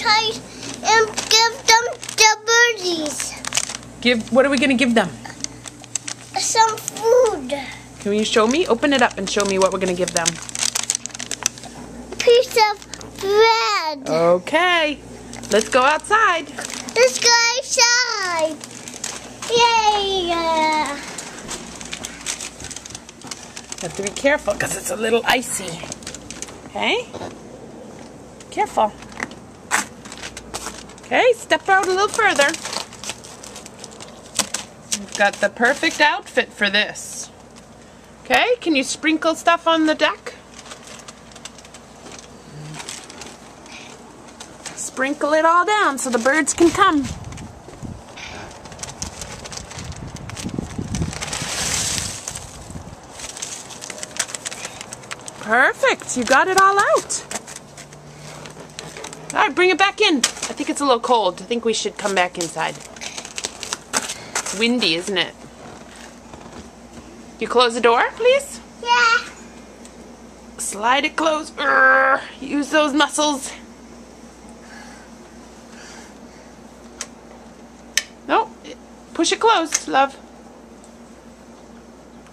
outside and give them the birdies. What are we gonna give them? Some food. Can you show me? Open it up and show me what we're gonna give them. Piece of bread. Okay, let's go outside. Let's go outside. Yay! You have to be careful because it's a little icy. Okay? Careful. Okay, step out a little further. We've got the perfect outfit for this. Okay, can you sprinkle stuff on the deck? Sprinkle it all down so the birds can come. Perfect, you got it all out. All right, bring it back in. I think it's a little cold. I think we should come back inside. It's windy, isn't it? You close the door, please? Yeah. Slide it closed. Use those muscles. No, push it closed, love.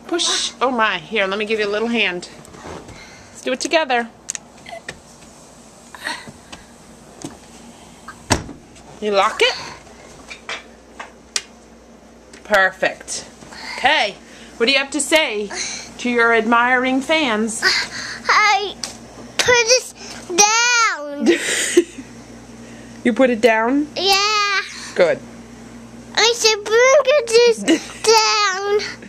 Push. Oh my, here, let me give you a little hand. Let's do it together. You lock it? Perfect. Okay, what do you have to say to your admiring fans? I put it down. You put it down? Yeah. Good. I said bring it down.